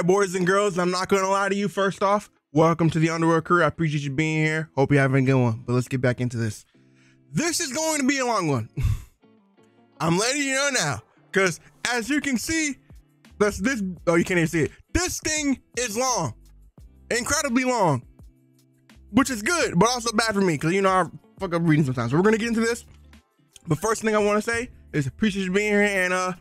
right, boys and girls, I'm not going to lie to you. First off, welcome to the Underworld crew. I appreciate you being here. Hope you're having a good one, but let's get back into this. This is going to be a long one. I'm letting you know now, because as you can see, oh, you can't even see it. This thing is long, incredibly long, which is good, but also bad for me, because, you know, I fuck up reading sometimes. So we're going to get into this. But first thing I want to say is appreciate you being here, and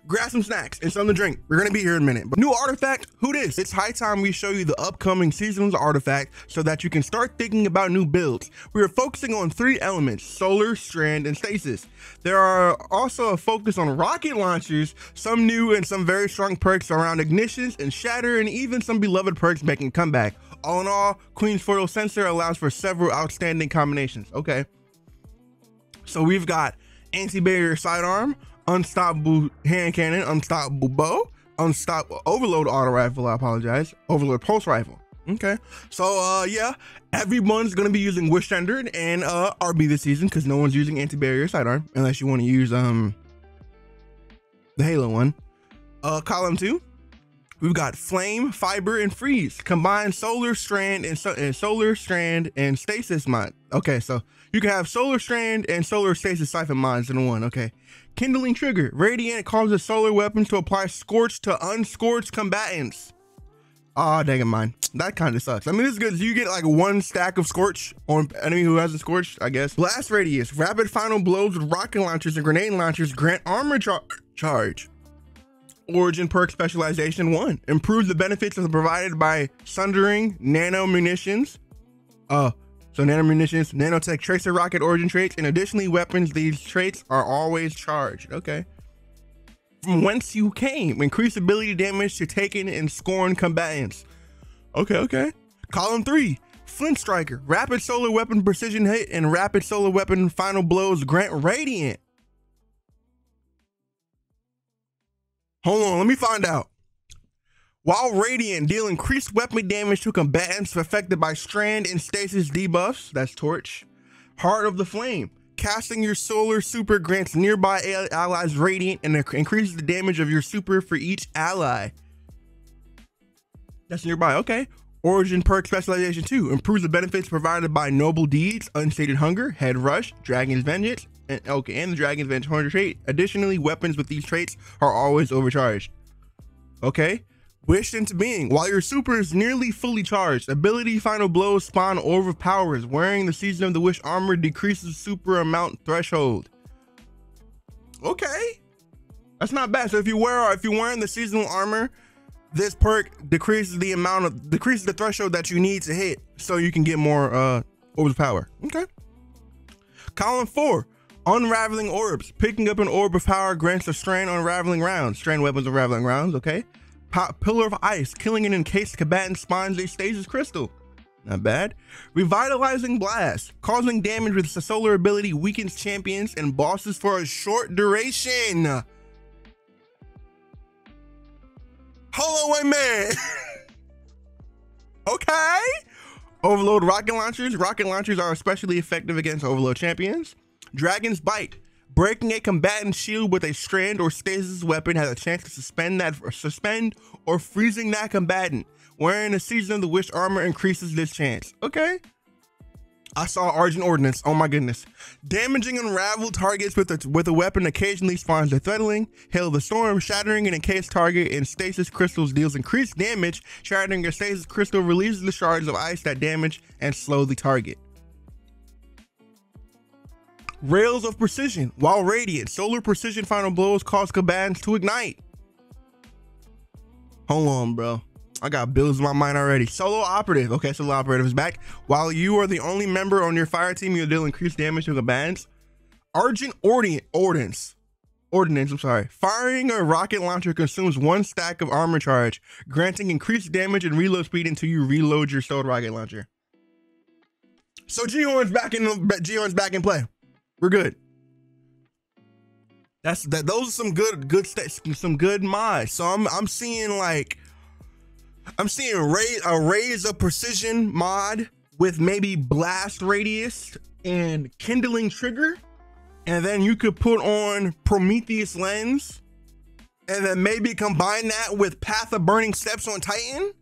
grab some snacks and something to drink. We're gonna be here in a minute. But new artifact, who this? It's high time we show you the upcoming season's artifact so that you can start thinking about new builds. We are focusing on 3 elements: solar, strand, and stasis. There are also a focus on rocket launchers, some new and some very strong perks around ignitions and shatter, and even some beloved perks making a comeback. All in all, Queen's Foil Sensor allows for several outstanding combinations. Okay, so we've got anti-barrier sidearm, unstoppable hand cannon, unstoppable bow, unstoppable overload auto rifle, overload pulse rifle. Okay, so yeah, everyone's gonna be using Wish Standard and RB this season, because no one's using anti-barrier sidearm unless you want to use the Halo one. Column 2, we've got flame, fiber, and freeze. Combine solar strand and stasis mod. Okay, so you can have solar strand and solar stasis siphon mods in one. Okay. Kindling trigger. Radiant causes solar weapons to apply scorch to unscorched combatants. Ah, dang it, mine. That kind of sucks. I mean, this is good. You get like 1 stack of scorch on enemy who has a scorch, I guess. Blast radius. Rapid final blows with rocket launchers and grenade launchers grant armor charge. Origin perk specialization 1. Improves the benefits of provided by sundering nano munitions. So nano munitions, nanotech tracer rocket origin traits, and additionally weapons, these traits are always charged. Okay. From whence you came, increase ability damage to taken and scorned combatants. Okay. Column 3, Flint Striker, rapid solar weapon precision hit and rapid solar weapon final blows grant radiant. Hold on, let me find out. While radiant, deal increased weapon damage to combatants affected by strand and stasis debuffs. That's torch. Heart of the Flame. Casting your solar super grants nearby allies radiant and increases the damage of your super for each ally. That's nearby. Okay. Origin perk specialization 2. Improves the benefits provided by noble deeds, unstated hunger, head rush, dragon's vengeance, and the dragon's vengeance 100 trait. Additionally, weapons with these traits are always overcharged. Okay. Wished into being. While your super is nearly fully charged, ability final blows spawn orb of powers. Wearing the Season of the Wish armor decreases super amount threshold. Okay, that's not bad. So if you're wearing the seasonal armor, this perk decreases the threshold that you need to hit, so you can get more orbs of power. Okay. Column 4. Unraveling orbs. Picking up an orb of power grants a strand unraveling rounds. Strand weapons unraveling rounds. Okay. Pillar of Ice. Killing an encased combatant spawns a stasis crystal. Not bad. Revitalizing Blast. Causing damage with the solar ability weakens champions and bosses for a short duration. Hold on, wait, man. Okay. Overload rocket launchers. Rocket launchers are especially effective against overload champions. Dragon's Bite. Breaking a combatant shield with a strand or stasis weapon has a chance to suspend or freezing that combatant. Wearing the Season of the Wish armor increases this chance. Okay. I saw Argent Ordnance. Oh my goodness. Damaging unraveled targets with a weapon occasionally spawns a threadling. Hail the Storm. Shattering an encased target in stasis crystals deals increased damage. Shattering a stasis crystal releases the shards of ice that damage and slow the target. Rails of Precision. While radiant, solar precision final blows cause combatants to ignite. Hold on, bro. I got builds in my mind already. Solo Operative. Okay, Solo Operative is back. While you are the only member on your fire team, you'll deal increased damage to combatants. Argent Ordnance. I'm sorry. Firing a rocket launcher consumes 1 stack of armor charge, granting increased damage and reload speed until you reload your stored rocket launcher. So G-Horn's back in play. We're good. Those are some good mods. So I'm seeing a raise of precision mod with maybe blast radius and kindling trigger, and then you could put on Prometheus lens And then maybe combine that with Path of Burning Steps on Titan.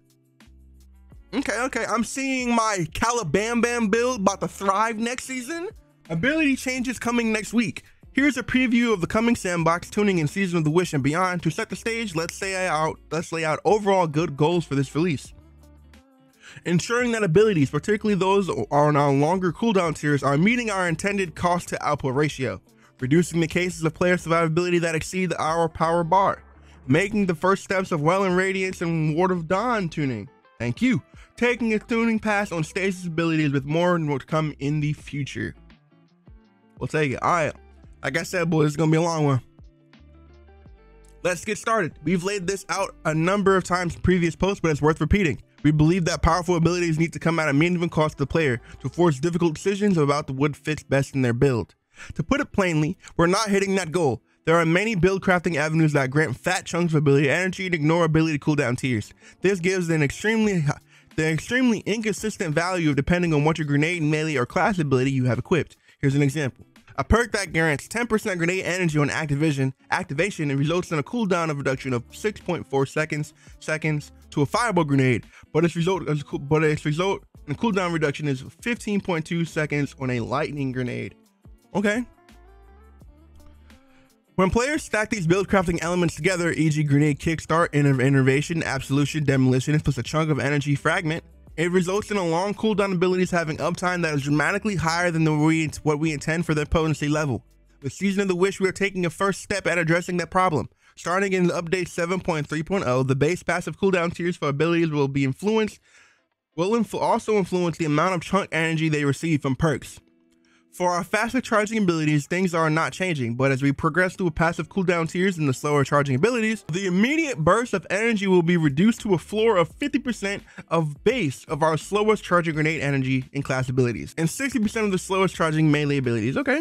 Okay. I'm seeing my Calabam Bam build about to thrive next season. Ability changes coming next week. Here's a preview of the coming sandbox tuning in Season of the Wish and beyond. To set the stage, let's lay out overall good goals for this release. Ensuring that abilities, particularly those on our longer cooldown tiers, are meeting our intended cost to output ratio. Reducing the cases of player survivability that exceed our power bar. Making the first steps of Well and Radiance and Ward of Dawn tuning. Thank you. Taking a tuning pass on Stasis abilities with more to come in the future. We'll take it. All right. Like I said, boys, it's going to be a long one. Let's get started. We've laid this out a number of times in previous posts, but it's worth repeating. We believe that powerful abilities need to come at a meaningful cost to the player to force difficult decisions about what fits best in their build. To put it plainly, we're not hitting that goal. There are many build crafting avenues that grant fat chunks of ability energy and ignore ability cooldown tiers. This gives the extremely inconsistent value of depending on what your grenade, melee, or class ability you have equipped. Here's an example. A perk that grants 10% grenade energy on activation and results in a cooldown of reduction of 6.4 seconds to a fireball grenade, but its result in cooldown reduction is 15.2 seconds on a lightning grenade. Okay. When players stack these build crafting elements together, e.g. grenade kickstart, innervation, absolution, demolition, plus a chunk of energy fragment, it results in a long cooldown abilities having uptime that is dramatically higher than what we intend for their potency level. With Season of the Wish, we are taking a first step at addressing that problem. Starting in the update 7.3.0, the base passive cooldown tiers for abilities will also influence the amount of chunk energy they receive from perks. For our faster charging abilities, things are not changing, but as we progress through passive cooldown tiers and the slower charging abilities, the immediate burst of energy will be reduced to a floor of 50% of base of our slowest charging grenade energy in class abilities, and 60% of the slowest charging melee abilities. Okay.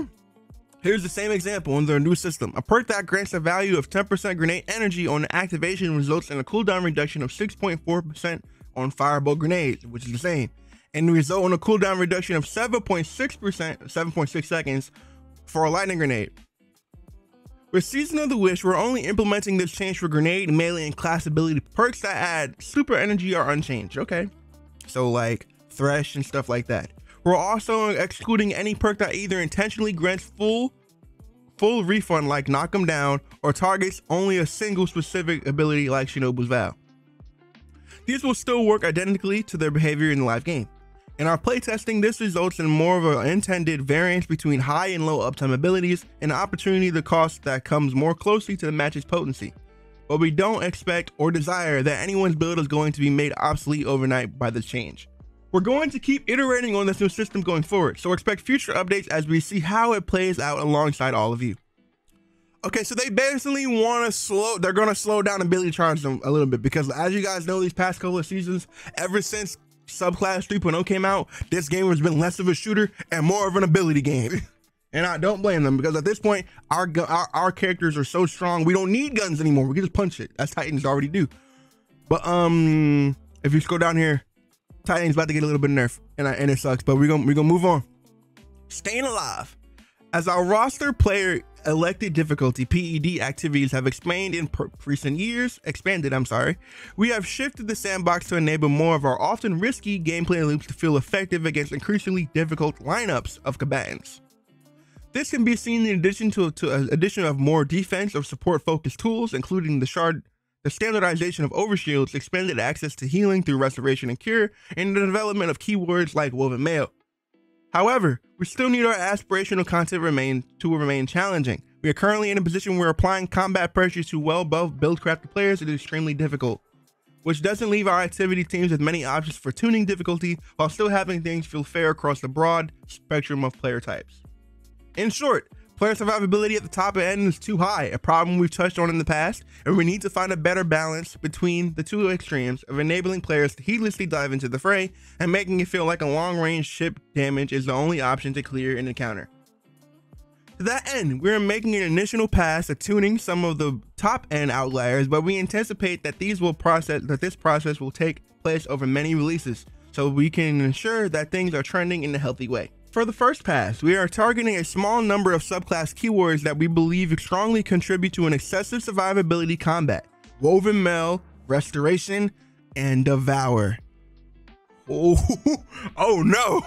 Here's the same example in their new system. A perk that grants a value of 10% grenade energy on activation results in a cooldown reduction of 6.4% on fireball grenades, which is the same, and result in a cooldown reduction of 7.6 seconds for a lightning grenade. With Season of the Wish, we're only implementing this change for grenade, melee, and class ability perks that add super energy are unchanged. Okay, so like Thresh and stuff like that. We're also excluding any perk that either intentionally grants full refund like Knock 'em Down or targets only a single specific ability like Shinobu's Vow. These will still work identically to their behavior in the live game. In our playtesting, this results in more of an intended variance between high and low uptime abilities and an opportunity to cost that comes more closely to the match's potency. But we don't expect or desire that anyone's build is going to be made obsolete overnight by this change. We're going to keep iterating on this new system going forward, so expect future updates as we see how it plays out alongside all of you. Okay, so they basically they're going to slow down ability charge them a little bit because as you guys know, these past couple of seasons, ever since Subclass 3.0 came out, this game has been less of a shooter and more of an ability game. And I don't blame them because at this point, our characters are so strong, we don't need guns anymore. We can just punch it, as Titans already do. But if you scroll down here, Titan's about to get a little bit of nerf, and it sucks, but we're gonna move on. Staying alive. As our roster player elected difficulty (PED) activities have expanded in recent years, we have shifted the sandbox to enable more of our often risky gameplay loops to feel effective against increasingly difficult lineups of combatants. This can be seen in addition to addition of more defense or support focused tools, including the standardization of overshields, expanded access to healing through restoration and cure, and the development of keywords like woven mail. However, we still need our aspirational content to remain challenging. We are currently in a position where applying combat pressures to well above build crafted players is extremely difficult, which doesn't leave our activity teams with many options for tuning difficulty while still having things feel fair across the broad spectrum of player types. In short, player survivability at the top end is too high, a problem we've touched on in the past, and we need to find a better balance between the two extremes of enabling players to heedlessly dive into the fray and making it feel like a long-range ship damage is the only option to clear an encounter. To that end, we're making an initial pass at tuning some of the top-end outliers, but we anticipate that this process will take place over many releases, so we can ensure that things are trending in a healthy way. For the first pass, we are targeting a small number of subclass keywords that we believe strongly contribute to an excessive survivability combat: Woven Mail, Restoration, and Devour. Oh, oh no!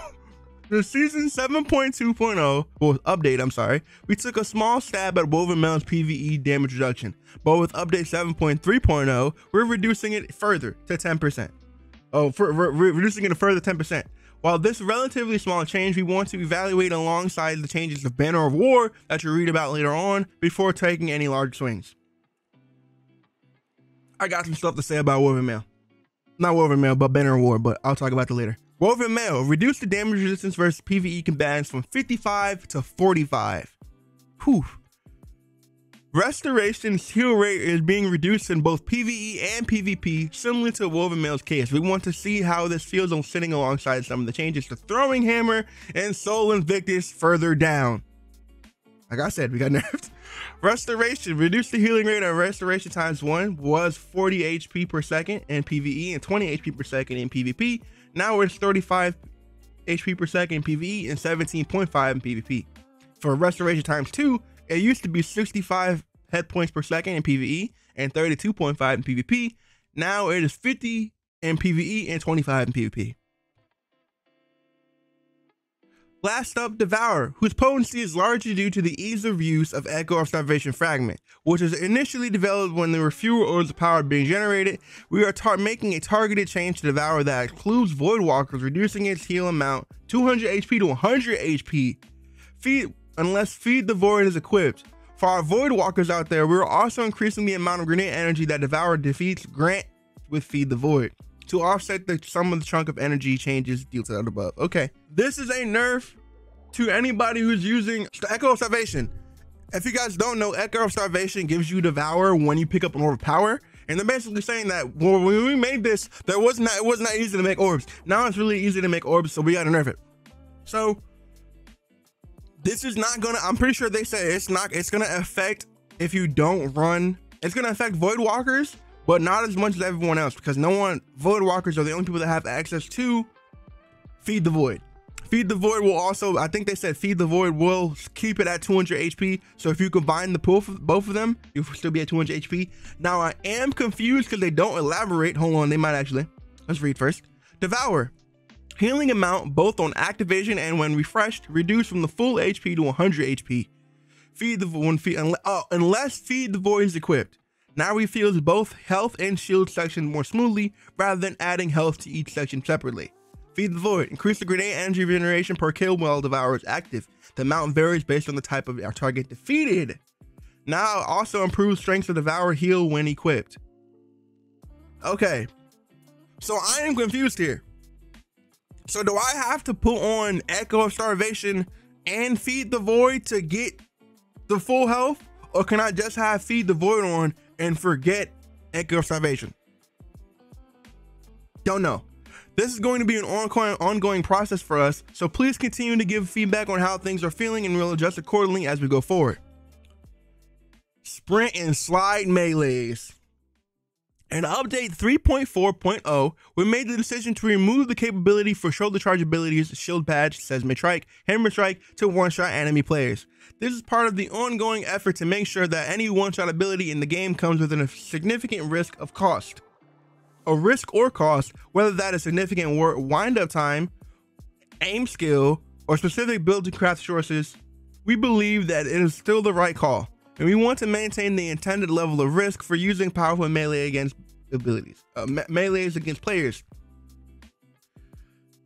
The season 7.2.0, well, update, I'm sorry, we took a small stab at Woven Mail's PvE damage reduction, but with update 7.3.0, we're reducing it further to 10%. Reducing it a further 10%. While this relatively small change, we want to evaluate alongside the changes of Banner of War that you'll read about later on before taking any large swings. I got some stuff to say about Woven Mail. Not Woven Mail, but Banner of War, but I'll talk about that later. Woven Mail, reduce the damage resistance versus PvE combatants from 55 to 45. Whew. Restoration's heal rate is being reduced in both PvE and PvP, similar to Woven Mail's case. We want to see how this feels on sitting alongside some of the changes to Throwing Hammer and Soul Invictus further down. Like I said, we got nerfed. Restoration, reduce the healing rate of Restoration ×1 was 40 HP per second in PvE and 20 HP per second in PvP. Now it's 35 HP per second in PvE and 17.5 in PvP. For Restoration ×2, it used to be 65 head points per second in PvE and 32.5 in PvP. Now it is 50 in PvE and 25 in PvP. Last up, Devour, whose potency is largely due to the ease of use of Echo of Starvation Fragment, which was initially developed when there were fewer orbs of power being generated. We are making a targeted change to Devour that includes Voidwalkers, reducing its heal amount 200 HP to 100 HP. Unless Feed the Void is equipped. For our Voidwalkers out there, we're also increasing the amount of grenade energy that Devour defeats grant with Feed the Void to offset some of the chunk of energy changes detailed above. Okay, this is a nerf to anybody who's using Echo of Starvation. If you guys don't know, Echo of Starvation gives you Devour when you pick up an orb of power, and they're basically saying that when we made this, it was not easy to make orbs. Now it's really easy to make orbs, so we gotta nerf it. So this is not gonna, I'm pretty sure they say it's gonna affect if you don't run, it's gonna affect Voidwalkers, but not as much as everyone else, because Voidwalkers are the only people that have access to Feed the Void. Feed the Void will also, I think they said Feed the Void will keep it at 200 HP. So if you combine the pool for both of them, you'll still be at 200 HP. Now I am confused because they don't elaborate. Hold on, they might actually. Let's read first. Devour. Healing amount both on activation and when refreshed, reduced from the full HP to 100 HP. Feed the Void, unless Feed the Void is equipped. Now refills both health and shield sections more smoothly rather than adding health to each section separately. Feed the Void. Increase the grenade energy regeneration per kill while Devour is active. The amount varies based on the type of our target defeated. Now also improves strength of Devour heal when equipped. Okay, so I am confused here. So do I have to put on Echo of Starvation and Feed the Void to get the full health? Or can I just have Feed the Void on and forget Echo of Starvation? Don't know. This is going to be an ongoing process for us, so please continue to give feedback on how things are feeling and we'll adjust accordingly as we go forward. Sprint and slide melees. In update 3.4.0, we made the decision to remove the capability for shoulder charge abilities, Shield Patch, Seismic Strike, Hammer Strike to one-shot enemy players. This is part of the ongoing effort to make sure that any one-shot ability in the game comes with a significant risk of cost. A risk or cost, whether that is significant wind-up time, aim skill, or specific build to craft sources, we believe that it is still the right call. And we want to maintain the intended level of risk for using powerful melee against abilities, melees against players.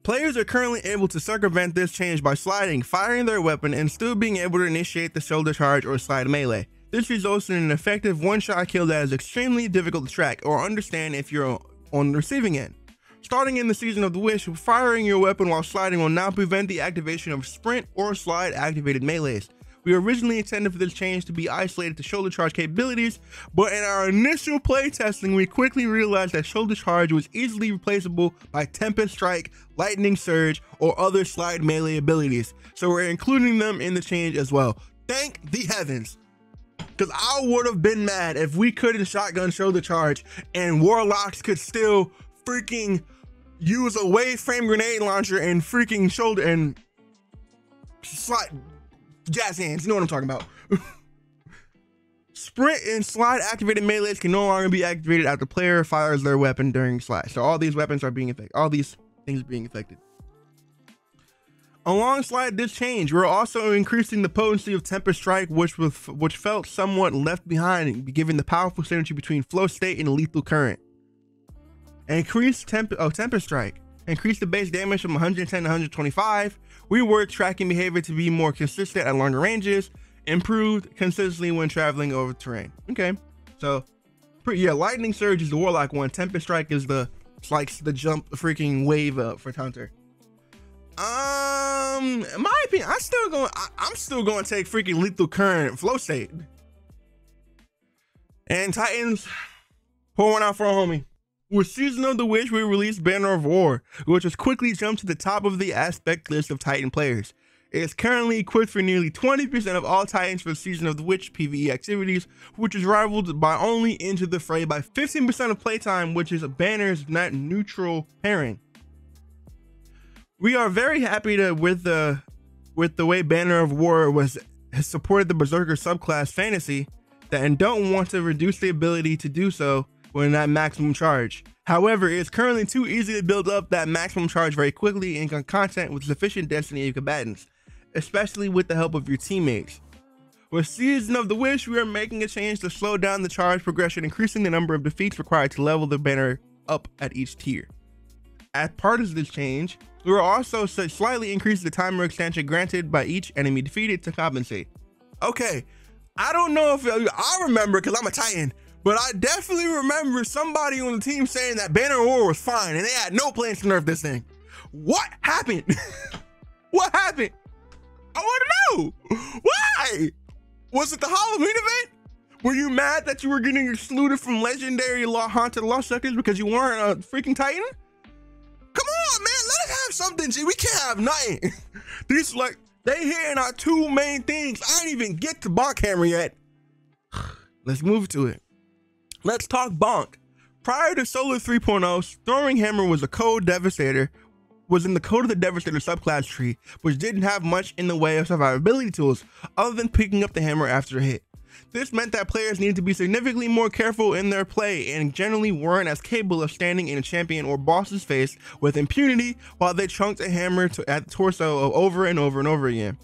Players are currently able to circumvent this change by sliding, firing their weapon, and still being able to initiate the shoulder charge or slide melee. This results in an effective one-shot kill that is extremely difficult to track or understand if you're on the receiving end. Starting in the Season of the Wish, firing your weapon while sliding will now prevent the activation of sprint or slide activated melees. We originally intended for this change to be isolated to shoulder charge capabilities, but in our initial play testing, we quickly realized that shoulder charge was easily replaceable by Tempest Strike, Lightning Surge, or other slide melee abilities, so we're including them in the change as well. Thank the heavens, because I would have been mad if we couldn't shotgun shoulder charge and Warlocks could still freaking use a wave frame grenade launcher and freaking shoulder and slide, jazz hands. You know what I'm talking about. Sprint and slide activated melees can no longer be activated after the player fires their weapon during slide. So all these weapons are being affected. All these things are being affected. Alongside this change, we're also increasing the potency of Tempest Strike, which felt somewhat left behind, given the powerful synergy between flow state and lethal current. Increased Tempest Strike. Increase the base damage from 110 to 125. Rework tracking behavior to be more consistent at longer ranges. Improved consistently when traveling over terrain. Okay, so yeah, Lightning Surge is the Warlock one. Tempest Strike is the jump freaking wave up for Hunter. In my opinion, I'm still going to take freaking lethal current flow state. And Titans, pour one out for a homie. With Season of the Witch, we released Banner of War, which has quickly jumped to the top of the aspect list of Titan players. It is currently equipped for nearly 20% of all Titans for Season of the Witch PvE activities, which is rivaled by only Into the Fray by 15% of playtime, which is a Banner's net neutral pairing. We are very happy with the way Banner of War has supported the Berserker subclass Fantasy, and don't want to reduce the ability to do so when at maximum charge. However, it is currently too easy to build up that maximum charge very quickly in content with sufficient density of combatants, especially with the help of your teammates. With Season of the Witch, we are making a change to slow down the charge progression, increasing the number of defeats required to level the banner up at each tier. As part of this change, we will also slightly increase the timer extension granted by each enemy defeated to compensate. Okay, I don't know if I remember because I'm a Titan, but I definitely remember somebody on the team saying that Banner of War was fine and they had no plans to nerf this thing. What happened? What happened? I want to know. Why? Was it the Halloween event? Were you mad that you were getting excluded from Legendary Haunted Lost Sectors because you weren't a freaking Titan? Come on, man, let us have something, G. We can't have nothing. These, like, they hitting our two main things. I didn't even get to Bonk Hammer yet. Let's move to it. Let's talk Bonk. Prior to Solar 3.0, Throwing Hammer was a Code Devastator, was in the Code of the Devastator subclass tree, which didn't have much in the way of survivability tools, other than picking up the hammer after a hit. This meant that players needed to be significantly more careful in their play and generally weren't as capable of standing in a champion or boss's face with impunity while they chunked a hammer at the torso over and over and over again.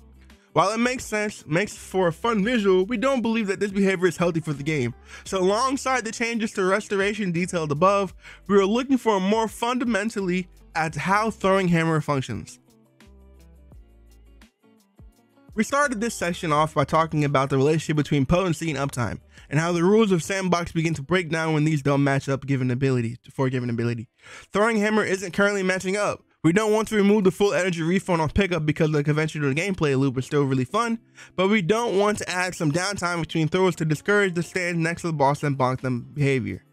While it makes for a fun visual, we don't believe that this behavior is healthy for the game. So alongside the changes to restoration detailed above, we are looking for more fundamentally at how Throwing Hammer functions. We started this section off by talking about the relationship between potency and uptime, and how the rules of Sandbox begin to break down when these don't match up for a given ability. Throwing Hammer isn't currently matching up. We don't want to remove the full energy refund on pickup because the conventional gameplay loop is still really fun, but we don't want to add some downtime between throws to discourage the stand next to the boss and bonk them behavior.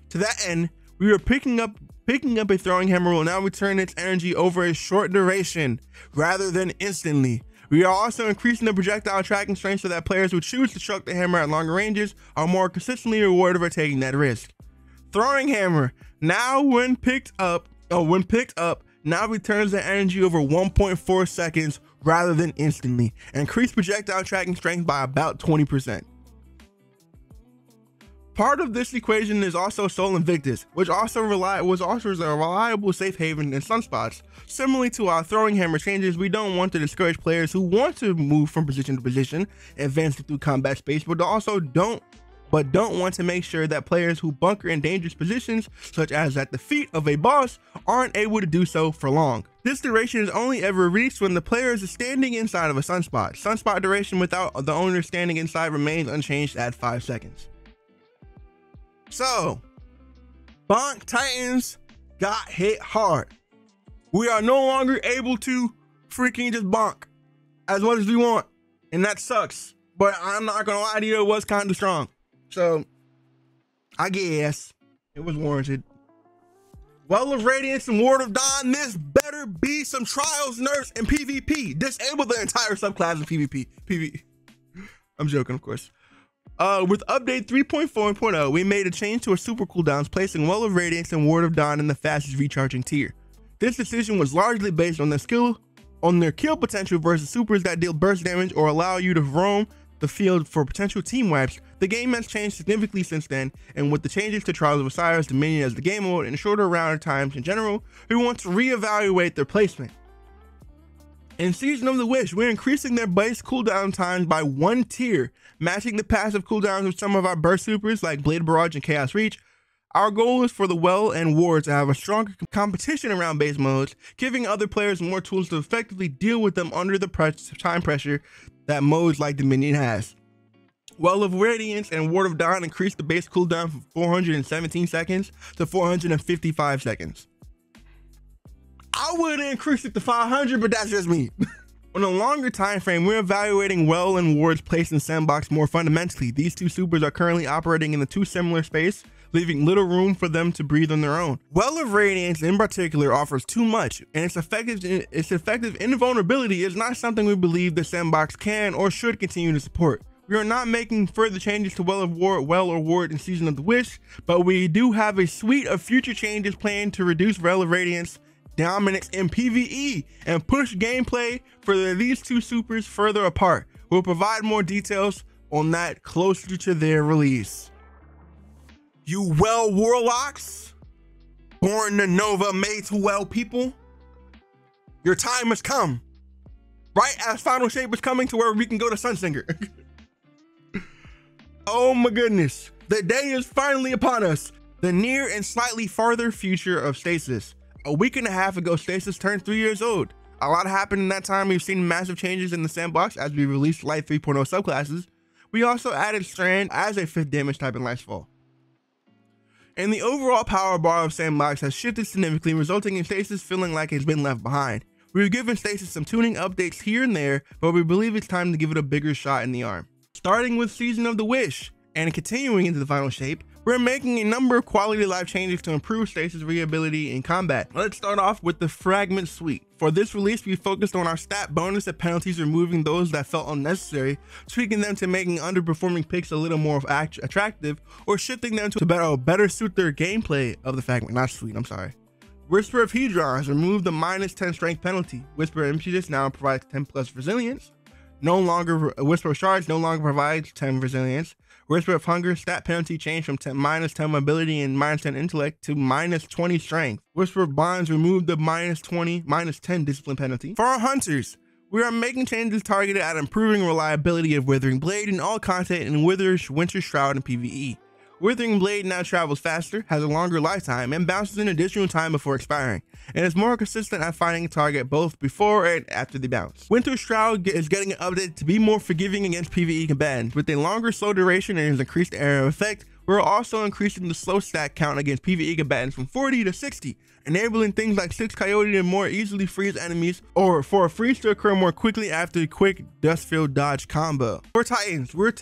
To that end, we are picking up a Throwing Hammer will now return its energy over a short duration rather than instantly. We are also increasing the projectile tracking strength so that players who choose to chuck the hammer at longer ranges are more consistently rewarded for taking that risk. Throwing Hammer, now when picked up, now returns the energy over 1.4 seconds rather than instantly. Increase projectile tracking strength by about 20%. Part of this equation is also Sol Invictus, which also offers a reliable safe haven in sunspots. Similarly to our Throwing Hammer changes, we don't want to discourage players who want to move from position to position, advance through combat space, but don't want to make sure that players who bunker in dangerous positions, such as at the feet of a boss, aren't able to do so for long. This duration is only ever reached when the player is standing inside of a sunspot. Sunspot duration without the owner standing inside remains unchanged at 5 seconds. So, Bonk Titans got hit hard. We are no longer able to freaking just bonk as much as we want, and that sucks. But I'm not gonna lie to you, it was kind of strong. So, I guess it was warranted. Well of Radiance and Ward of Dawn, this better be some trials, nerfs, and PvP. Disable the entire subclass of PvP. I'm joking, of course. With update 3.4.0, we made a change to our super cooldowns, placing Well of Radiance and Ward of Dawn in the fastest recharging tier. This decision was largely based on the skill on their kill potential versus supers that deal burst damage or allow you to roam the field for potential team wipes. The game has changed significantly since then, and with the changes to Trials of Osiris, Dominion as the game mode, and shorter round times in general, we want to reevaluate their placement. In Season of the Wish, we're increasing their base cooldown times by 1 tier, matching the passive cooldowns with some of our burst supers like Blade Barrage and Chaos Reach. Our goal is for the Well and Ward to have a stronger competition around base modes, giving other players more tools to effectively deal with them under the time pressure that modes like Dominion has. Well of Radiance and Ward of Dawn increased the base cooldown from 417 seconds to 455 seconds. I would have increased it to 500, but that's just me. On a longer time frame, we're evaluating Well and Ward's place in Sandbox more fundamentally. These two supers are currently operating in the two similar space, leaving little room for them to breathe on their own. Well of Radiance in particular offers too much, and its effective invulnerability is not something we believe the Sandbox can or should continue to support. We are not making further changes to Well or Ward in Season of the Wish, but we do have a suite of future changes planned to reduce Well of Radiance dominance in PvE and push gameplay for these two supers further apart. We'll provide more details on that closer to their release. You Well Warlocks, born to Nova, made to Well people, your time has come. Right as Final Shape is coming to where we can go to Sunsinger. Oh my goodness, the day is finally upon us. The near and slightly farther future of Stasis. A week and a half ago, Stasis turned 3 years old. A lot happened in that time. We've seen massive changes in the sandbox as we released Light 3.0 subclasses. We also added Strand as a 5th damage type in Lightfall. And the overall power bar of Sandbox has shifted significantly, resulting in Stasis feeling like it's been left behind. We've given Stasis some tuning updates here and there, but we believe it's time to give it a bigger shot in the arm. Starting with Season of the Wish and continuing into the Final Shape, we're making a number of quality of life changes to improve Stasis reability in combat. Let's start off with the Fragment Suite. For this release, we focused on our stat bonus and penalties, removing those that felt unnecessary, tweaking them to making underperforming picks a little more attractive, or shifting them to better suit their gameplay of the Fragment, Whisper of Hedrons removed the -10 strength penalty. Whisper of Impetus now provides 10+ resilience. Whisper of Shards no longer provides 10 resilience. Whisper of Hunger stat penalty changed from -10 mobility and -10 intellect to -20 strength. Whisper of Bonds removed the -20, -10 discipline penalty. For our hunters, we are making changes targeted at improving reliability of Withering Blade in all content and Winter Shroud in PvE. Withering Blade now travels faster, has a longer lifetime, and bounces in additional time before expiring, and is more consistent at finding a target both before and after the bounce. Winter Shroud is getting an update to be more forgiving against PvE combatants. With a longer slow duration and its increased area of effect, we're also increasing the slow stack count against PvE combatants from 40 to 60, enabling things like 6 Coyote to more easily freeze enemies, or for a freeze to occur more quickly after a quick Dustfield dodge combo. For Titans, we're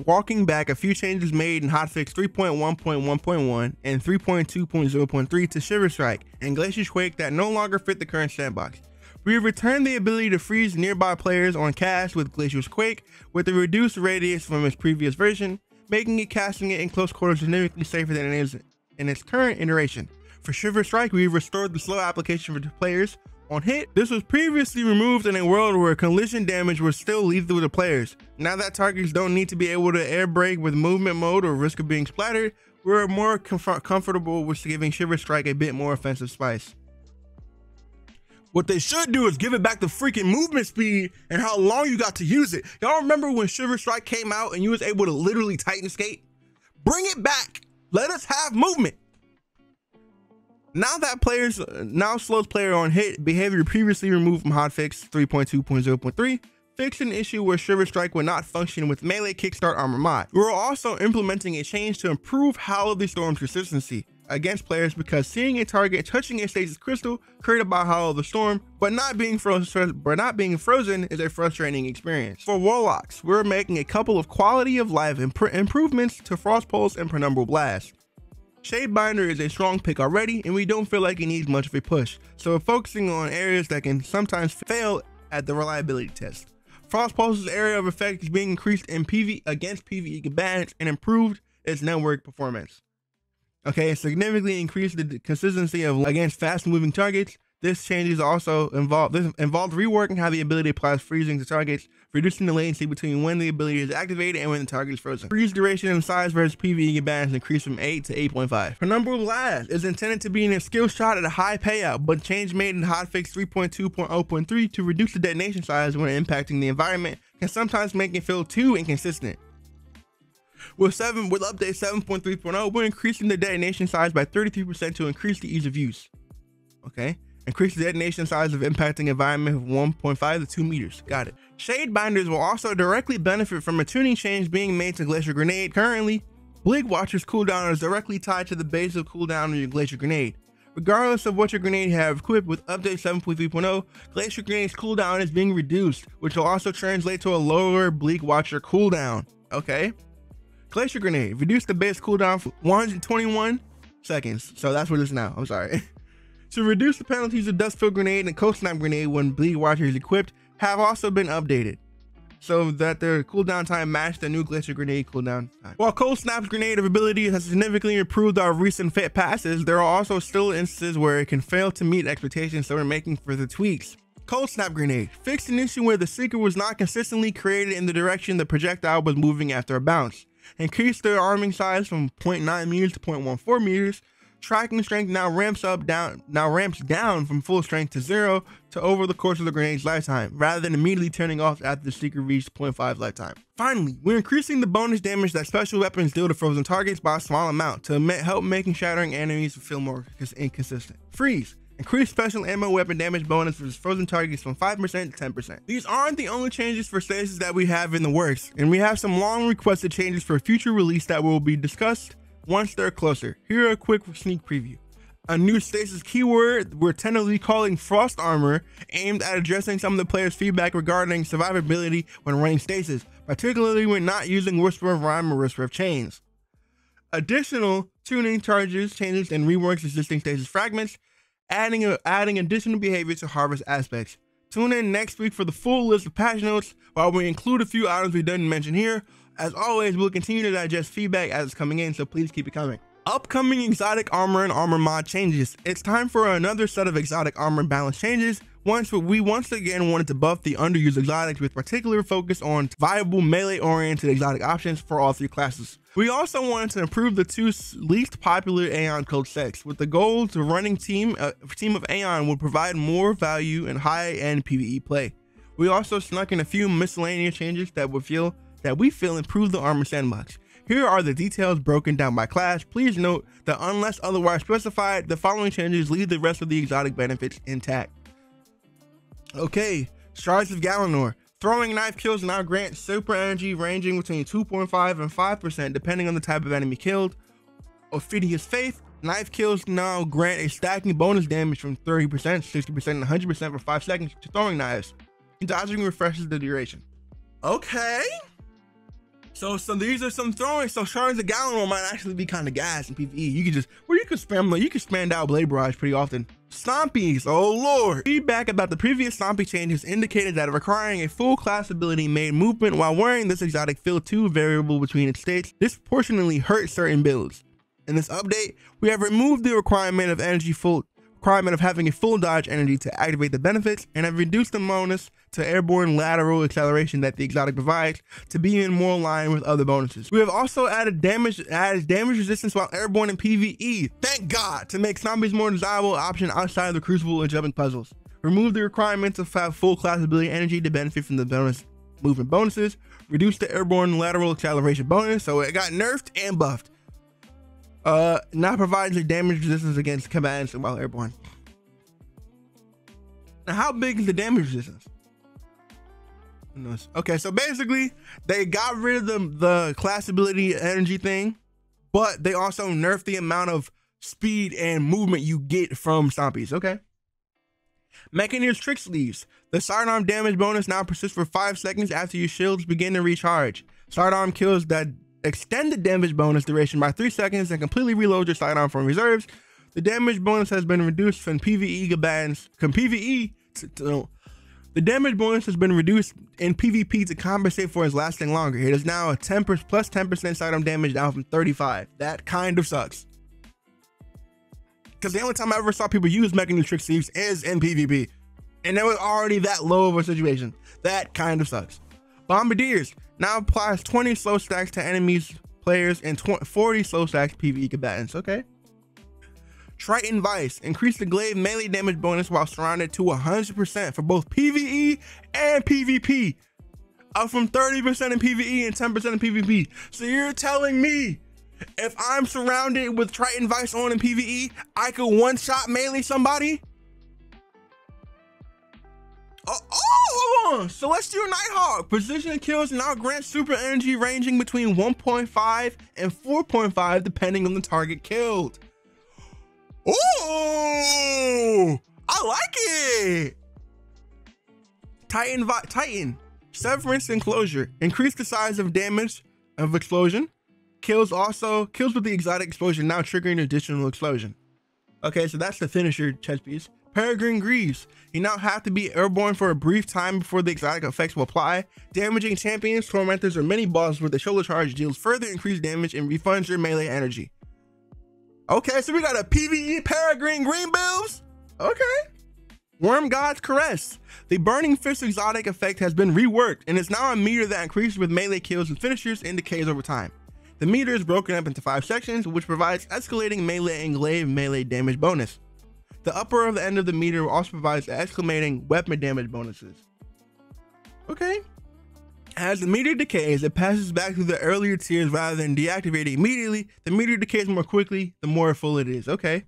walking back a few changes made in hotfix 3.1.1.1 and 3.2.0.3 to Shiver Strike and Glacier Quake that no longer fit the current sandbox. We have returned the ability to freeze nearby players on cast with Glacier's Quake with a reduced radius from its previous version, making it casting it in close quarters significantly safer than it is in its current iteration. For Shiver Strike, we restored the slow application for the players on hit. This was previously removed in a world where collision damage was still lethal to the players. Now that targets don't need to be able to air brake with movement mode or risk of being splattered, we're more comfortable with giving Shiver Strike a bit more offensive spice. What they should do is give it back the freaking movement speed and how long you got to use it. Y'all remember when Shiver Strike came out and you was able to literally Titan skate? Bring it back. Let us have movement. Now slows player on hit behavior previously removed from hotfix 3.2.0.3, fixed an issue where Shiver Strike would not function with melee kickstart armor mod. We're also implementing a change to improve Howl of the Storm's consistency against players because seeing a target touching a stasis crystal created by Howl of the Storm but not being frozen is a frustrating experience. For Warlocks, we're making a couple of quality of life improvements to Frost Pulse and Penumbral Blast. Shadebinder is a strong pick already, and we don't feel like it needs much of a push, so we're focusing on areas that can sometimes fail at the reliability test. Frost Pulse's area of effect is being increased in against PvE combatants and improved its network performance. Okay, it significantly increased the consistency of against fast moving targets. This changes also involved reworking how the ability applies freezing to targets, reducing the latency between when the ability is activated and when the target is frozen. Freeze duration and size versus PvE bands increased from 8 to 8.5. Penumbral Blast is intended to be in a skill shot at a high payout, but change made in hotfix 3.2.0.3 to reduce the detonation size when impacting the environment can sometimes make it feel too inconsistent. With update 7.3.0, we're increasing the detonation size by 33% to increase the ease of use. Okay. Increase the detonation size of impacting environment of 1.5 to 2 meters. Got it. Shade binders will also directly benefit from a tuning change being made to Glacier Grenade. Currently, Bleak Watcher's cooldown is directly tied to the base of cooldown of your Glacier Grenade. Regardless of what your grenade you have equipped, with update 7.3.0, Glacier Grenade's cooldown is being reduced, which will also translate to a lower Bleak Watcher cooldown. Okay. Glacier Grenade, reduce the base cooldown for 121 seconds. So that's what it is now. I'm sorry. To reduce the penalties of Dustfield Grenade and Cold Snap Grenade when Bleak Watcher is equipped have also been updated, so that their cooldown time matched the new Glacier Grenade cooldown time. While Cold Snap's grenade ability has significantly improved our recent fit passes, there are also still instances where it can fail to meet expectations, so we're making further tweaks. Cold Snap Grenade fixed an issue where the seeker was not consistently created in the direction the projectile was moving after a bounce. Increased their arming size from 0.9 meters to 0.14 meters. Tracking strength now ramps down from full strength to 0 to over the course of the grenade's lifetime, rather than immediately turning off after the seeker reached 0.5 lifetime. Finally, we're increasing the bonus damage that special weapons deal to frozen targets by a small amount to help making shattering enemies feel more inconsistent. Freeze. Increase special ammo weapon damage bonus for frozen targets from 5% to 10%. These aren't the only changes for Stasis that we have in the works, and we have some long requested changes for future release that will be discussed once they're closer. Here are a quick sneak preview. A new Stasis keyword we're tentatively calling Frost Armor, aimed at addressing some of the players' feedback regarding survivability when running Stasis, particularly when not using Whisper of Rhyme or Whisper of Chains. Additional tuning changes and reworks existing Stasis fragments, adding additional behavior to harvest aspects. Tune in next week for the full list of patch notes, while we include a few items we didn't mention here. As always, we'll continue to digest feedback as it's coming in, so please keep it coming. Upcoming exotic armor and armor mod changes. It's time for another set of exotic armor balance changes. We once again wanted to buff the underused exotics with particular focus on viable melee-oriented exotic options for all 3 classes. We also wanted to improve the 2 least popular Aeon code sets, with the goal to running team of Aeon would provide more value and high-end PvE play. We also snuck in a few miscellaneous changes that we feel improve the armor sandbox. Here are the details broken down by class. Please note that unless otherwise specified, the following changes leave the rest of the exotic benefits intact. Okay, Shards of Galanor. Throwing knife kills now grant super energy ranging between 2.5 and 5% depending on the type of enemy killed. Ophidius Faith. Knife kills now grant a stacking bonus damage from 30%, 60%, and 100% for 5 seconds to throwing knives. Dodging refreshes the duration. Okay. So these are some throwing. So Shards of Galanor might actually be kind of gas in PvE. You can spam down Blade Barrage pretty often. Stompies, oh lord. Feedback about the previous Stompy changes indicated that requiring a full class ability made movement while wearing this exotic feel too variable between its states, disproportionately hurt certain builds. In this update, we have removed the requirement of having a full dodge energy to activate the benefits, and have reduced the bonus to airborne lateral acceleration that the exotic provides to be in more line with other bonuses. We have also added damage resistance while airborne in PvE, thank God, to make zombies more desirable option outside of the Crucible and jumping puzzles. Remove the requirement to have full class ability energy to benefit from the bonus movement bonuses. Reduce the airborne lateral acceleration bonus, so it got nerfed and buffed. Now provides a damage resistance against commands while airborne. Now, how big is the damage resistance? Okay, so basically, they got rid of the class ability energy thing, but they also nerfed the amount of speed and movement you get from Stompies. Okay. Mechaneer's Trick Sleeves. The sidearm damage bonus now persists for 5 seconds after your shields begin to recharge. Sidearm kills that extend the damage bonus duration by 3 seconds and completely reload your sidearm from reserves. The damage bonus has been reduced from the damage bonus has been reduced in PvP to compensate for its lasting longer. It is now a plus 10% sidearm damage down from 35. That kind of sucks. Because the only time I ever saw people use Mega Nutrix Sleeves is in PvP. And it was already that low of a situation. That kind of sucks. Bombardiers now applies 20 slow stacks to enemies, players, and 40 slow stacks PvE combatants. Okay. Triton Vice increase the glaive melee damage bonus while surrounded to 100% for both PvE and PvP. Up from 30% in PvE and 10% in PvP. So you're telling me if I'm surrounded with Triton Vice on in PvE, I could one-shot melee somebody? Oh, Celestial Nighthawk. Precision kills now grant super energy ranging between 1.5 and 4.5 depending on the target killed. Oh, I like it. Titan. Severance Enclosure. Increase the size of damage of explosion. Kills with the exotic explosion, now triggering additional explosion. Okay, so that's the finisher chest piece. Peregrine Greaves. You now have to be airborne for a brief time before the exotic effects will apply. Damaging champions, tormentors, or mini bosses with a shoulder charge deals further increased damage and refunds your melee energy. Okay, so we got a PvE Peregrine Green builds. Okay. Worm God's Caress. The Burning Fist exotic effect has been reworked and is now a meter that increases with melee kills and finishers and decays over time. The meter is broken up into 5 sections, which provides escalating melee and glaive melee damage bonus. The upper of the end of the meter also provides escalating weapon damage bonuses. Okay. As the meter decays, it passes back through the earlier tiers rather than deactivating immediately. The meter decays more quickly, the more full it is. Okay.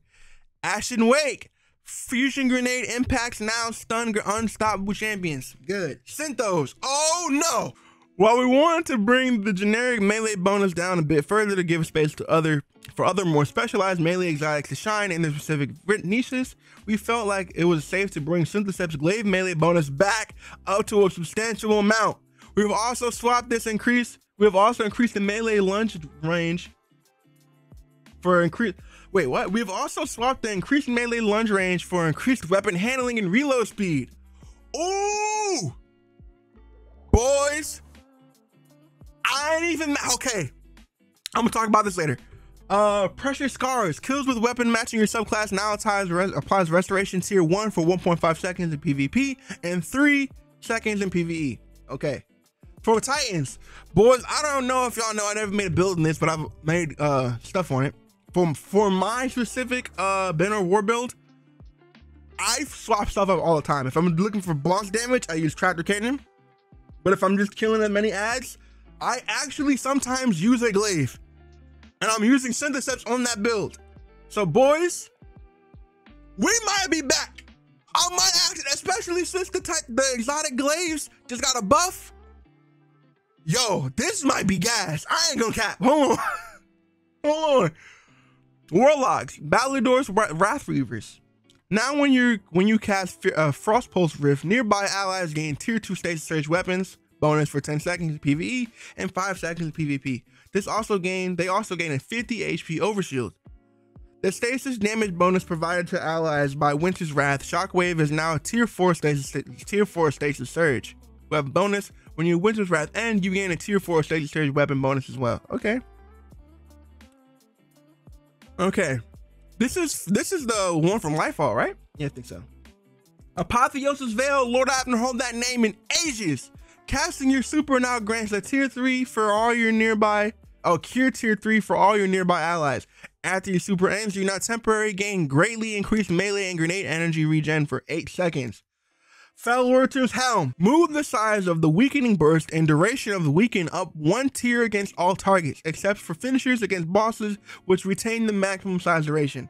Ashen Wake. Fusion Grenade impacts now stun unstoppable champions. Good. Synthos. Oh no! While we wanted to bring the generic melee bonus down a bit further to give space to other more specialized melee exotics to shine in their specific niches, we felt like it was safe to bring Synthecep's glaive melee bonus back up to a substantial amount. We've also increased the melee lunge range for increased. Wait, what? We've also swapped the increased melee lunge range for increased weapon handling and reload speed. Ooh! Boys! I ain't even, okay. I'm gonna talk about this later. Pressure Scars. Kills with weapon matching your subclass now applies Restoration Tier 1 for 1.5 seconds in PvP and 3 seconds in PvE. Okay. For Titans, boys, I don't know if y'all know, I never made a build in this, but I've made stuff on it. For my specific Banner War build, I swap stuff up all the time. If I'm looking for boss damage, I use Tractor Cannon. But if I'm just killing as many ads, I actually sometimes use a glaive. And I'm using Syntheseps on that build. So boys, we might be back. I might actually, especially since the exotic glaives just got a buff. Yo, this might be gas. I ain't gonna cap. Hold on. Hold on. Warlocks, Ballador's Wrath Reavers. Now when you cast Frost Pulse Rift, nearby allies gain Tier 2 Stasis Surge weapons, bonus for 10 seconds in PvE and 5 seconds in PvP. They also gain a 50 HP overshield. The stasis damage bonus provided to allies by Winter's Wrath Shockwave is now a Tier 4 Stasis Surge. We have a bonus when you Winter's Wrath and you gain a Tier 4 Stasis Surge weapon bonus as well. Okay. Okay. This is the one from Lightfall, right? Yeah, I think so. Apotheosis Veil. Lord, I haven't heard that name in ages. Casting your super now grants a Tier 3 for all your nearby. Cure Tier 3 for all your nearby allies. After your super ends, you now temporarily gain greatly increased melee and grenade energy regen for 8 seconds. Fellwurter's Helm. Move the size of the weakening burst and duration of the weaken up 1 tier against all targets, except for finishers against bosses, which retain the maximum size duration.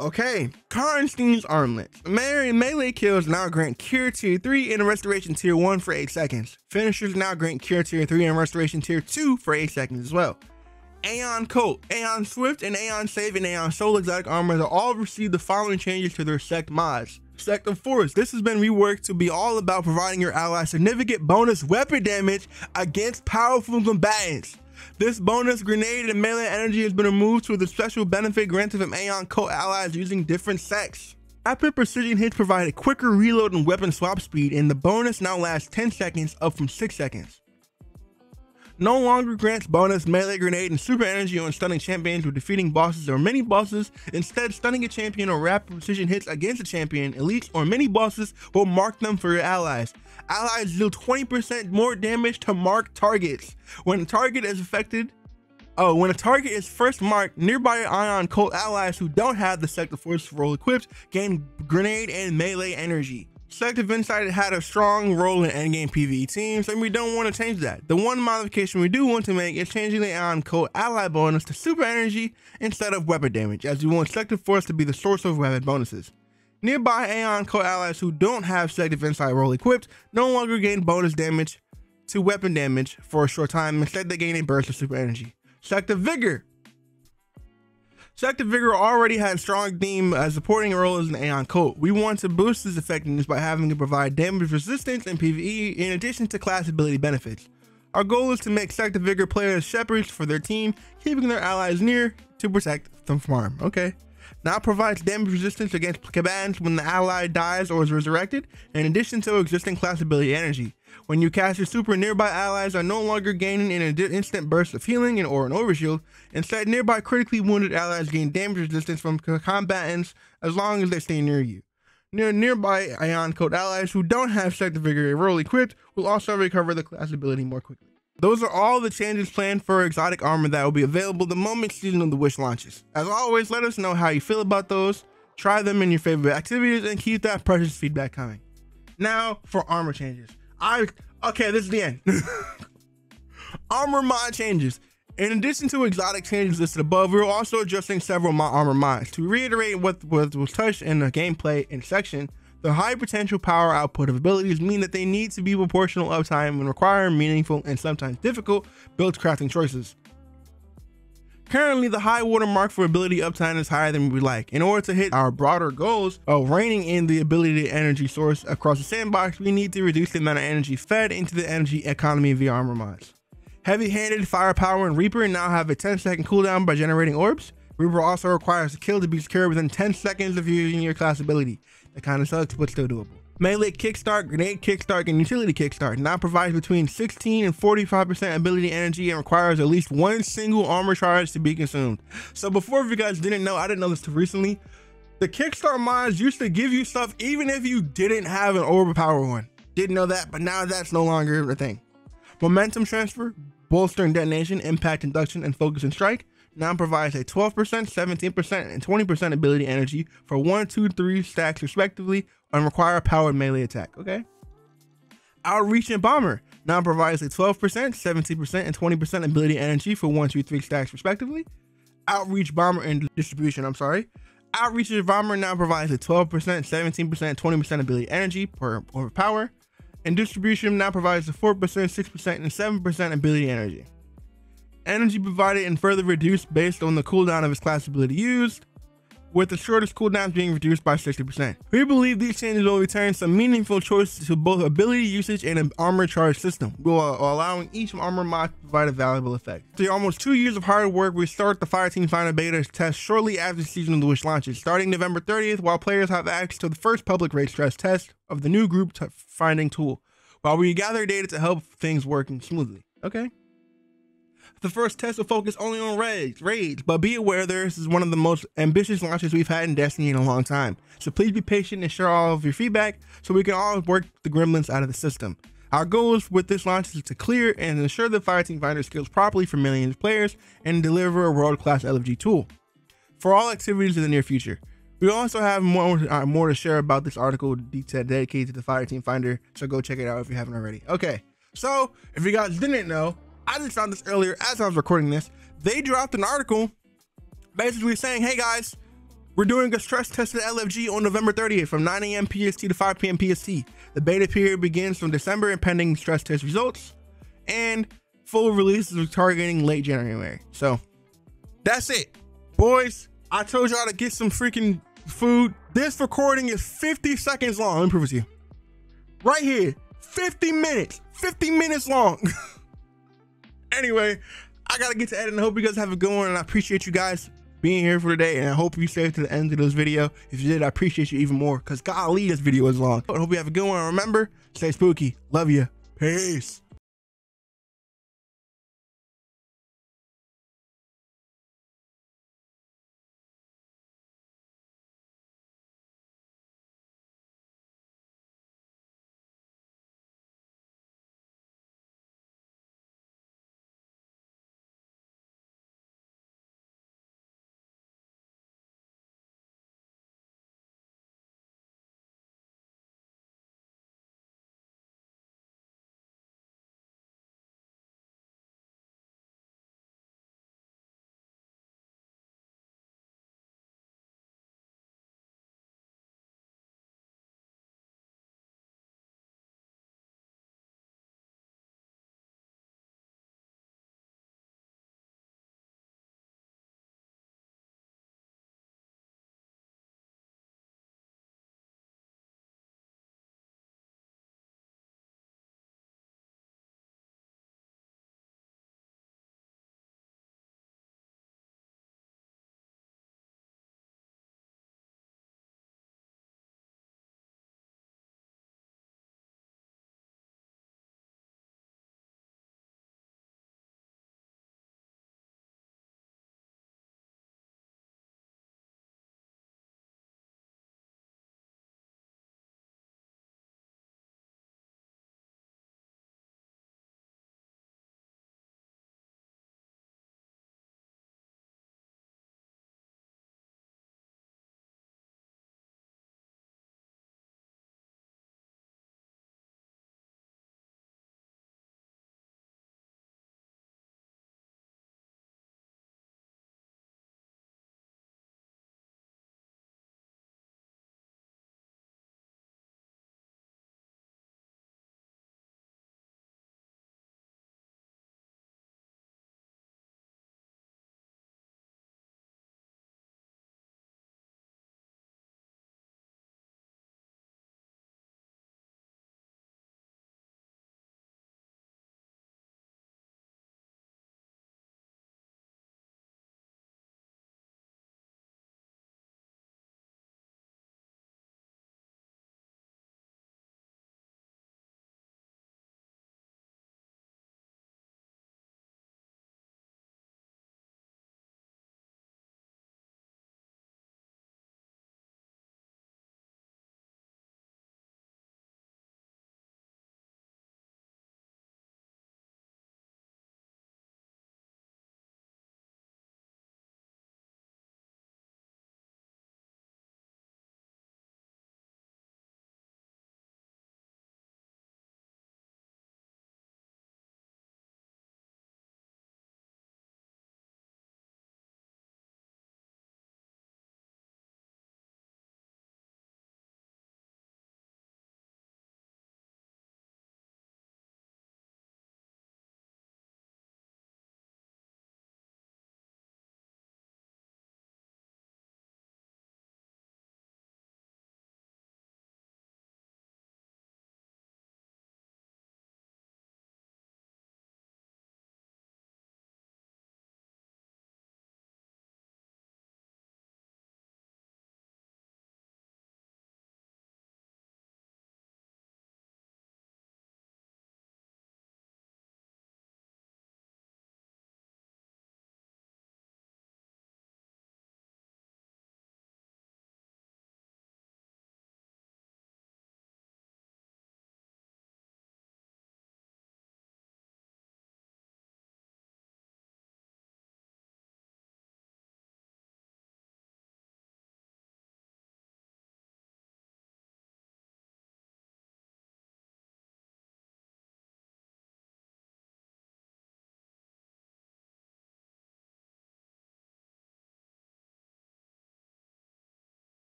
Okay, Karnstein's Armlets. Melee kills now grant Cure Tier 3 and Restoration Tier 1 for 8 seconds. Finishers now grant Cure Tier 3 and Restoration Tier 2 for 8 seconds as well. Aeon Coat, Aeon Swift, and Aeon Save and Aeon Soul exotic armors are all received the following changes to their sect mods. Sect of Force. This has been reworked to be all about providing your allies significant bonus weapon damage against powerful combatants. This bonus grenade and melee energy has been removed with a special benefit granted from Aeon Cult allies using different sects. Rapid precision hits provide a quicker reload and weapon swap speed, and the bonus now lasts 10 seconds up from 6 seconds. No longer grants bonus melee grenade and super energy on stunning champions or defeating bosses or mini bosses. Instead, stunning a champion or rapid precision hits against a champion, elites, or mini bosses will mark them for your allies. Allies deal 20% more damage to marked targets. When a target is first marked, nearby ion cult allies who don't have the Selective Force role equipped gain grenade and melee energy. Selective Insight had a strong role in endgame PvE teams, and we don't want to change that. The one modification we do want to make is changing the ion cult ally bonus to super energy instead of weapon damage, as we want Selective Force to be the source of weapon bonuses. Nearby Aeon Code allies who don't have Selective Insight role equipped no longer gain bonus damage to weapon damage for a short time. Instead, they gain a burst of super energy. Selective Vigor. Selective Vigor already had a strong theme as supporting role as an Aeon Code. We want to boost its effectiveness by having it provide damage resistance in PvE in addition to class ability benefits. Our goal is to make Selective Vigor players shepherds for their team, keeping their allies near to protect them from harm. Okay. Now provides damage resistance against combatants when the ally dies or is resurrected, in addition to existing class ability energy. When you cast your super, nearby allies are no longer gaining an instant burst of healing or an overshield. Instead, nearby critically wounded allies gain damage resistance from combatants as long as they stay near you. Nearby Ion Code allies who don't have Selective Vigor role equipped will also recover the class ability more quickly. Those are all the changes planned for exotic armor that will be available the moment Season of the Witch launches. As always, let us know how you feel about those, try them in your favorite activities, and keep that precious feedback coming. Now for armor changes. Okay, this is the end. Armor mod changes. In addition to exotic changes listed above, we're also adjusting several armor mods. To reiterate what was touched in the gameplay in section, the high potential power output of abilities mean that they need to be proportional uptime and require meaningful and sometimes difficult build crafting choices. Currently, the high watermark for ability uptime is higher than we like. In order to hit our broader goals of reining in the ability energy source across the sandbox, we need to reduce the amount of energy fed into the energy economy via armor mods. Heavy-handed, Firepower, and Reaper now have a 10-second cooldown by generating orbs. Reaper also requires a kill to be secured within 10 seconds of using your class ability. That kind of sucks, but still doable. Melee Kickstart, Grenade Kickstart, and Utility Kickstart now provides between 16 and 45% ability energy and requires at least one single armor charge to be consumed. So before, if you guys didn't know, I didn't know this till recently, the Kickstart mods used to give you stuff even if you didn't have an overpowered one. Didn't know that, but now that's no longer a thing. Momentum Transfer, Bolster and Detonation, Impact Induction, and Focus and Strike now provides a 12%, 17%, and 20% ability energy for 1, 2, 3 stacks respectively and require a powered melee attack. Okay. Outreach and Bomber now provides a 12%, 17%, and 20% ability energy for 1, 2, 3 stacks respectively. Outreach Bomber and Distribution, Outreach and Bomber now provides a 12%, 17%, and 20% ability energy per power. And Distribution now provides a 4%, 6%, and 7% ability energy. Energy provided and further reduced based on the cooldown of its class ability used, with the shortest cooldowns being reduced by 60%. We believe these changes will return some meaningful choices to both ability usage and an armor charge system, while allowing each armor mod to provide a valuable effect. After almost 2 years of hard work, we start the Fireteam Finder beta test shortly after Season of the Witch launches, starting November 30th, while players have access to the first public raid stress test of the new group finding tool, while we gather data to help things working smoothly. Okay. The first test will focus only on raids, but be aware this is one of the most ambitious launches we've had in Destiny in a long time. So please be patient and share all of your feedback so we can all work the gremlins out of the system. Our goals with this launch is to clear and ensure the Fireteam Finder scales properly for millions of players and deliver a world-class LFG tool for all activities in the near future. We also have more to share about this article dedicated to the Fireteam Finder, so go check it out if you haven't already. Okay, so if you guys didn't know, I just found this earlier as I was recording this. They dropped an article basically saying, hey guys, we're doing a stress test of the LFG on November 30th from 9 AM PST to 5 PM PST. The beta period begins from December and pending stress test results, and full release is targeting late January. So that's it, boys. I told y'all to get some freaking food. This recording is 50 seconds long. Let me prove it to you. Right here, 50 minutes long. Anyway, I gotta get to editing. I hope you guys have a good one, and I appreciate you guys being here for today, and I hope you stayed to the end of this video. If you did, I appreciate you even more, because golly, this video is long. I hope you have a good one. Remember, stay spooky. Love you. Peace.